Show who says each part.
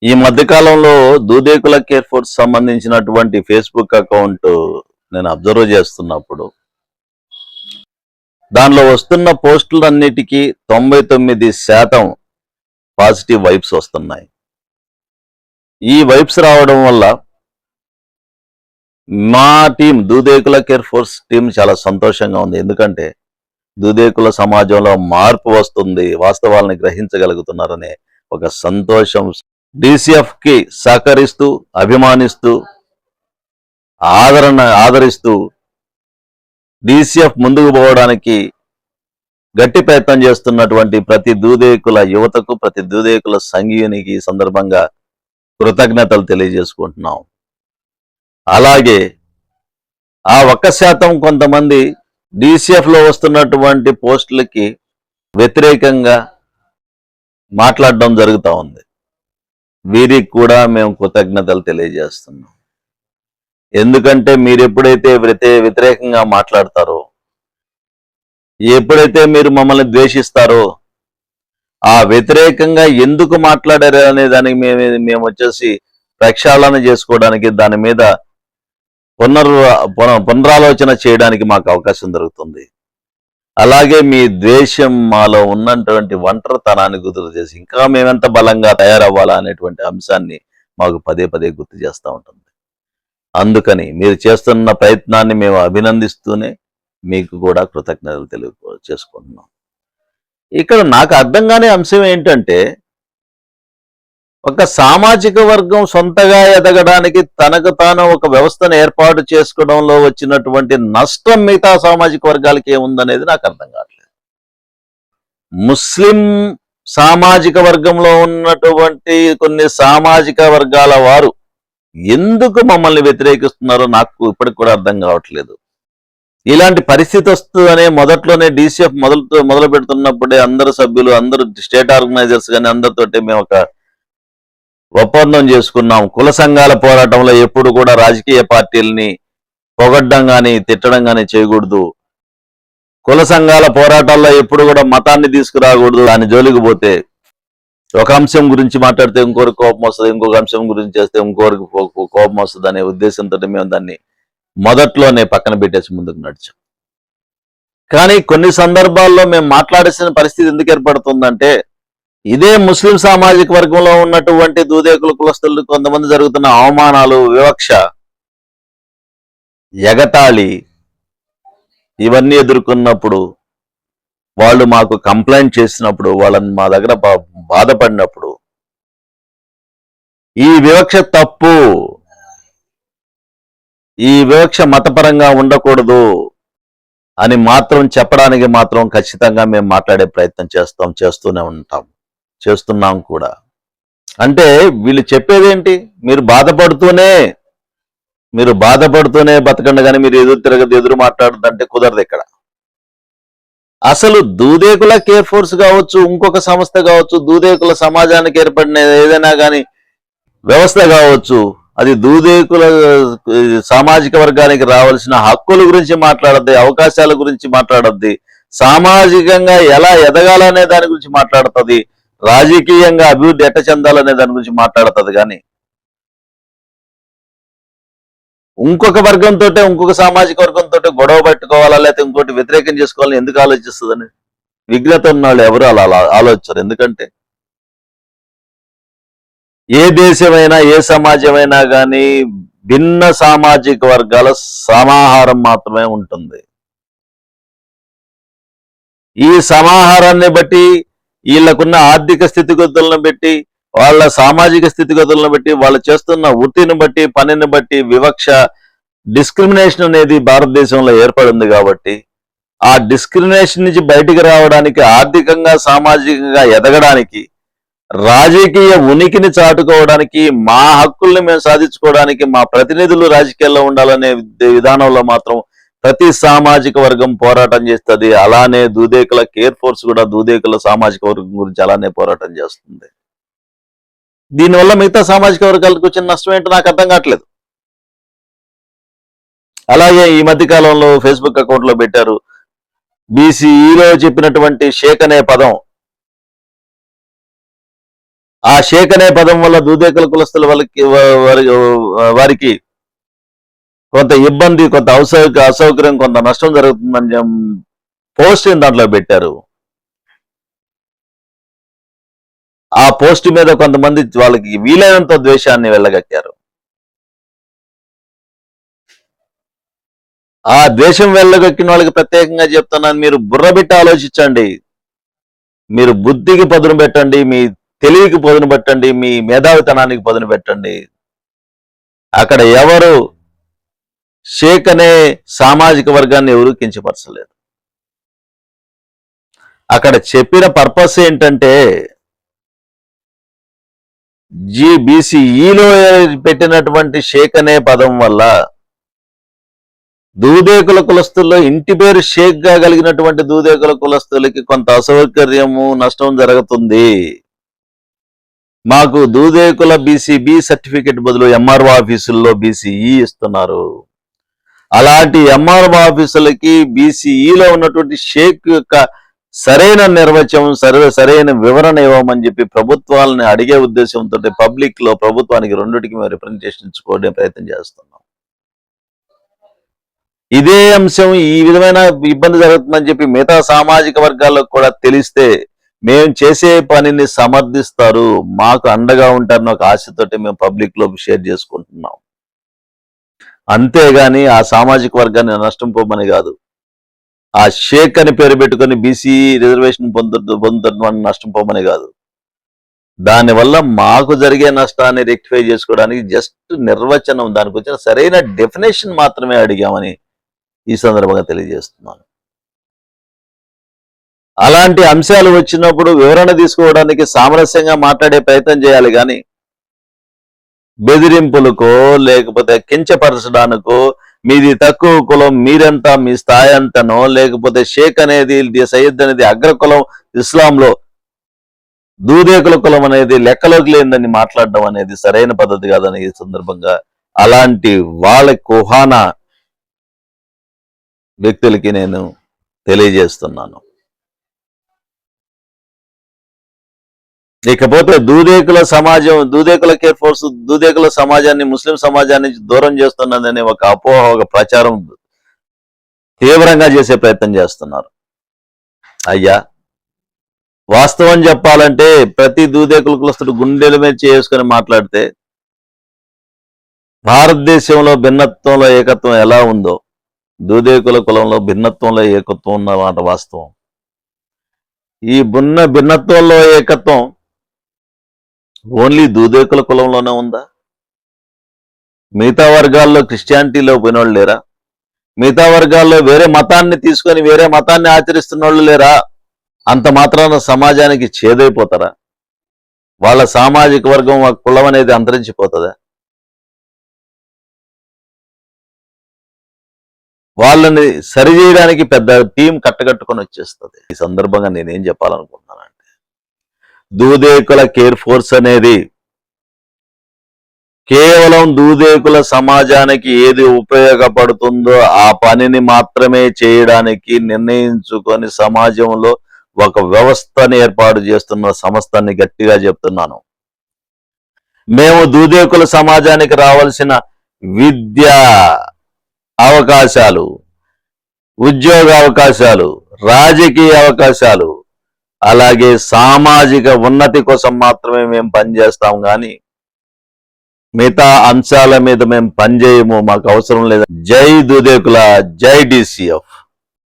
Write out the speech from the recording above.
Speaker 1: ఈ మధ్య కాలంలో దూదేకుల కేర్ ఫోర్స్ సంబంధించినటువంటి ఫేస్బుక్ అకౌంట్ నేను అబ్జర్వ్ చేస్తున్నప్పుడు దానిలో వస్తున్న పోస్టులన్నిటికీ 99% పాజిటివ్ వైబ్స్ వస్తున్నాయి. ఈ వైబ్స్ రావడం వల్ల మా team Dudekula care force team చాలా సంతోషంగా ఉంది. ఎందుకంటే దూదేకుల సమాజంలో మార్పు వస్తుంది, వాస్తవాలను గ్రహించగలుగుతున్నారనే ఒక సంతోషం. DCF కి సహకరిస్తూ, అభిమానిస్తూ, ఆదరిస్తూ DCF ముందుకు పోవడానికి గట్టి ప్రయత్నం చేస్తున్నటువంటి ప్రతి దూదేకుల యువతకు, ప్రతి దూదేకుల సంఘీయునికి ఈ సందర్భంగా కృతజ్ఞతలు తెలియజేసుకుంటున్నాం. అలాగే ఆ 1% కొంతమంది DCF లో వస్తున్నటువంటి పోస్టులకి వ్యతిరేకంగా మాట్లాడడం జరుగుతూ ఉంది. వీరికి కూడా మేము కృతజ్ఞతలు తెలియజేస్తున్నాం. ఎందుకంటే మీరు ఎప్పుడైతే వ్యతిరేకంగా మాట్లాడతారో, ఎప్పుడైతే మీరు మమ్మల్ని ద్వేషిస్తారో, ఆ వ్యతిరేకంగా ఎందుకు మాట్లాడారు అనే దానికి మేము వచ్చేసి ప్రక్షాళన చేసుకోవడానికి, దాని మీద పునరాలోచన చేయడానికి మాకు అవకాశం దొరుకుతుంది. అలాగే మీ ద్వేషం మాలో ఉన్నటువంటి ఒంటరితనాన్ని గుర్తు చేసి ఇంకా మేమెంత బలంగా తయారవ్వాలా అనేటువంటి అంశాన్ని మాకు పదే పదే గుర్తు చేస్తూ ఉంటుంది. అందుకని మీరు చేస్తున్న ప్రయత్నాన్ని మేము అభినందిస్తూనే మీకు కూడా కృతజ్ఞతలు చేసుకుంటున్నాం. ఇక్కడ నాకు అర్థం కాని అంశం ఏంటంటే, ఒక సామాజిక వర్గం సొంతగా ఎదగడానికి తనకు తాను ఒక వ్యవస్థను ఏర్పాటు చేసుకోవడంలో వచ్చినటువంటి నష్టం మిగతా సామాజిక వర్గాలకి ఏముందనేది నాకు అర్థం కావట్లేదు. ముస్లిం సామాజిక వర్గంలో ఉన్నటువంటి కొన్ని సామాజిక వర్గాల వారు ఎందుకు మమ్మల్ని వ్యతిరేకిస్తున్నారో నాకు ఇప్పటికి కూడా అర్థం కావట్లేదు. ఇలాంటి పరిస్థితి వస్తుందనే మొదట్లోనే DCF మొదలు పెడుతున్నప్పుడే అందరు సభ్యులు, అందరూ స్టేట్ ఆర్గనైజర్స్ కానీ అందరితోటి మేము ఒక ఒప్పందం చేసుకున్నాం. కుల సంఘాల పోరాటంలో ఎప్పుడు కూడా రాజకీయ పార్టీలని పొగడ్డం కానీ తిట్టడం కానీ చేయకూడదు. కుల సంఘాల పోరాటాల్లో ఎప్పుడు కూడా మతాన్ని తీసుకురాకూడదు. దాని జోలికి పోతే ఒక అంశం గురించి మాట్లాడితే ఇంకోరికి కోపం వస్తుంది, ఇంకొక అంశం గురించి చేస్తే ఇంకోరికి కోపం వస్తుంది అనే ఉద్దేశంతో మేము దాన్ని మొదట్లోనే పక్కన పెట్టేసి ముందుకు నడిచాం. కానీ కొన్ని సందర్భాల్లో మేము మాట్లాడాల్సిన పరిస్థితి ఎందుకు ఏర్పడుతుందంటే, ఇదే ముస్లిం సామాజిక వర్గంలో ఉన్నటువంటి దూదేకుల కులస్తులు కొంతమంది జరుగుతున్న అవమానాలు, వివక్ష, ఎగతాళి ఇవన్నీ ఎదుర్కొన్నప్పుడు, వాళ్ళు మాకు కంప్లైంట్ చేసినప్పుడు, వాళ్ళని మా దగ్గర బాధపడినప్పుడు ఈ వివక్ష తప్పు, ఈ వివక్ష మతపరంగా ఉండకూడదు అని మాత్రం చెప్పడానికి మాత్రం ఖచ్చితంగా మేము మాట్లాడే ప్రయత్నం చేస్తున్నాం కూడా. అంటే వీళ్ళు చెప్పేదేంటి, మీరు బాధపడుతూనే బతకండి కానీ మీరు ఎదురు మాట్లాడదంటే కుదరదు. ఇక్కడ అసలు దూదేకుల కేర్ ఫోర్స్ కావచ్చు, ఇంకొక సంస్థ కావచ్చు, దూదేకుల సమాజానికి ఏర్పడిన ఏదైనా కానీ వ్యవస్థ కావచ్చు, అది దూదేకుల సామాజిక వర్గానికి రావాల్సిన హక్కుల గురించి మాట్లాడద్ది, అవకాశాల గురించి మాట్లాడద్ది, సామాజికంగా ఎలా ఎదగాలనే దాని గురించి మాట్లాడుతుంది, రాజకీయంగా అభివృద్ధి ఎట్ట చెందాలనే దాని గురించి మాట్లాడుతుంది. కానీ ఇంకొక వర్గంతో, ఇంకొక సామాజిక వర్గంతో గొడవ పెట్టుకోవాలా, లేకపోతే ఇంకోటి వ్యతిరేకం చేసుకోవాలని ఎందుకు ఆలోచిస్తుందని విఘ్నత ఉన్నాళ్ళు ఎవరు అలా ఆలోచించరు. ఎందుకంటే ఏ దేశమైనా, ఏ సమాజమైనా కానీ భిన్న సామాజిక వర్గాల సమాహారం మాత్రమే ఉంటుంది. ఈ సమాహారాన్ని బట్టి, వీళ్ళకున్న ఆర్థిక స్థితిగతులను బట్టి, వాళ్ళ సామాజిక స్థితిగతులను బట్టి, వాళ్ళు చేస్తున్న వృత్తిని బట్టి, పనిని బట్టి వివక్ష, డిస్క్రిమినేషన్ అనేది భారతదేశంలో ఏర్పడింది. కాబట్టి ఆ డిస్క్రిమినేషన్ నుంచి బయటికి రావడానికి, ఆర్థికంగా సామాజికంగా ఎదగడానికి, రాజకీయ ఉనికిని చాటుకోవడానికి, మా హక్కుల్ని మేము సాధించుకోవడానికి మా ప్రతినిధులు రాజకీయాల్లో ఉండాలనే విధానంలో మాత్రం ప్రతి సామాజిక వర్గం పోరాటం చేస్తుంది. అలానే దూదేకుల కేర్ ఫోర్స్ కూడా దూదేకుల సామాజిక వర్గం గురించి అలానే పోరాటం చేస్తుంది. దీనివల్ల మిగతా సామాజిక వర్గాలకు వచ్చిన నష్టం ఏంటో నాకు అర్థం కావట్లేదు. అలాగే ఈ మధ్య కాలంలో ఫేస్బుక్ అకౌంట్ లో పెట్టారు, BCEలో చెప్పినటువంటి షేక్ అనే పదం ఆ షేక్ అనే పదం వల్ల దూదేకుల కులస్తుల వారికి కొంత ఇబ్బంది, కొంత అసౌకర్యం, కొంత నష్టం జరుగుతుందని పోస్ట్ దాంట్లో పెట్టారు. ఆ పోస్ట్ మీద కొంతమంది వాళ్ళకి వీలైనంత ద్వేషాన్ని వెళ్ళగక్కారు. ఆ ద్వేషం వెళ్ళగక్కిన వాళ్ళకి ప్రత్యేకంగా చెప్తున్నాను, మీరు బుర్రబెట్టి ఆలోచించండి. మీరు బుద్ధికి పదును పెట్టండి, మీ తెలివికి పదును పెట్టండి, మీ మేధావితనానికి పదును పెట్టండి. అక్కడ ఎవరు షేక్ అనే సామాజిక వర్గాన్ని ఎవరు కించపరచలేదు. అక్కడ చెప్పిన పర్పస్ ఏంటంటే బీసీఈలో పెట్టినటువంటి షేక్ అనే పదం వల్ల దూదేకుల కులస్తుల్లో ఇంటి పేరు షేక్ గా కలిగినటువంటి దూదేకుల కులస్తులకి కొంత అసౌకర్యము, నష్టం జరుగుతుంది. మాకు దూదేకుల బీసీబీ సర్టిఫికెట్ బదులు ఎంఆర్ఓ ఆఫీసుల్లో బీసీఈ ఇస్తున్నారు. అలాంటి ఎంఆర్ఓ ఆఫీసులకి బీసీఈలో ఉన్నటువంటి షేక్ యొక్క సరైన నిర్వచనం, సరైన వివరణ ఇవ్వమని చెప్పి ప్రభుత్వాలని అడిగే ఉద్దేశంతో పబ్లిక్ లో ప్రభుత్వానికి రెండింటికి మేము రిప్రజెంటేషన్ ఇచ్చుకోవడం ప్రయత్నం చేస్తున్నాం. ఇదే అంశం ఈ విధమైన ఇబ్బంది జరుగుతుందని చెప్పి మిగతా సామాజిక వర్గాలకు కూడా తెలిస్తే మేము చేసే పనిని సమర్థిస్తారు, మాకు అండగా ఉంటారని ఒక ఆశతోటి మేము పబ్లిక్ లో షేర్ చేసుకుంటున్నాం. అంతేగాని ఆ సామాజిక వర్గాన్ని నష్టం పోమని కాదు. ఆ షేక్ అని పేరు పెట్టుకుని బీసీ రిజర్వేషన్ పొందుతున్న నష్టం పోమని కాదు. దానివల్ల మాకు జరిగే నష్టాన్ని రెక్టిఫై చేసుకోవడానికి జస్ట్ నిర్వచనం, దానికి వచ్చిన సరైన డెఫినేషన్ మాత్రమే అడిగామని ఈ సందర్భంగా తెలియజేస్తున్నాను. అలాంటి అంశాలు వచ్చినప్పుడు వివరణ తీసుకోవడానికి సామరస్యంగా మాట్లాడే ప్రయత్నం చేయాలి, కానీ బెదిరింపులకో లేకపోతే కించపరచడానికో, మీది తక్కువ కులం, మీరెంత, మీ స్థాయి అంతనో, లేకపోతే షేక్ అనేది, సయ్యద్ అనేది అగ్రకులం, ఇస్లాంలో దూదేకుల కులం అనేది లెక్కలోకి లేదని మాట్లాడడం అనేది సరైన పద్ధతి కాదని ఈ సందర్భంగా అలాంటి వాళ్ళ కుహానా వ్యక్తులకి నేను తెలియజేస్తున్నాను. ఇకపోతే దూదేకుల సమాజం, దూదేకుల కేర్ ఫోర్స్ దూదేకుల సమాజాన్ని, ముస్లిం సమాజాన్ని దూరం చేస్తున్నదని ఒక అపోహ, ఒక ప్రచారం తీవ్రంగా చేసే ప్రయత్నం చేస్తున్నారు. అయ్యా, వాస్తవం చెప్పాలంటే ప్రతి దూదేకుల కులస్తుడు గుండెల మీద చేసుకొని మాట్లాడితే భారతదేశంలో భిన్నత్వంలో ఏకత్వం ఎలా ఉందో దూదేకుల కులంలో భిన్నత్వంలో ఏకత్వం ఉన్నమాట వాస్తవం. ఈ భిన్నత్వంలో ఏకత్వం ఓన్లీ దూదేకుల కులంలోనే ఉందా? మిగతా వర్గాల్లో క్రిస్టియానిటీలో పోయినోళ్ళు లేరా? మిగతా వర్గాల్లో వేరే మతాన్ని తీసుకొని వేరే మతాన్ని ఆచరిస్తున్న వాళ్ళు లేరా? అంత మాత్రాన సమాజానికి చేదైపోతారా? వాళ్ళ సామాజిక వర్గం, కులం అనేది అంతరించిపోతుందా? వాళ్ళని సరిచేయడానికి పెద్ద టీం కట్టగట్టుకొని వచ్చేస్తుంది. ఈ సందర్భంగా నేనేం చెప్పాలనుకుంటున్నానంటే, దూదేకుల కేర్ ఫోర్స్ అనేది కేవలం దూదేకుల సమాజానికి ఏది ఉపయోగపడుతుందో ఆ పనిని మాత్రమే చేయడానికి నిర్ణయించుకొని సమాజంలో ఒక వ్యవస్థని ఏర్పాటు చేస్తున్న సంస్థని గట్టిగా చెప్తున్నాను. మేము దూదేకుల సమాజానికి రావాల్సిన విద్య అవకాశాలు, ఉద్యోగ అవకాశాలు, రాజకీయ అవకాశాలు, అలాగే సామాజిక ఉన్నతి కోసం మాత్రమే మేము పనిచేస్తాం, కానీ మిగతా అంశాల మీద మేము పనిచేయము, మాకు అవసరం లేదు. జై దూదేకుల, జై DCF.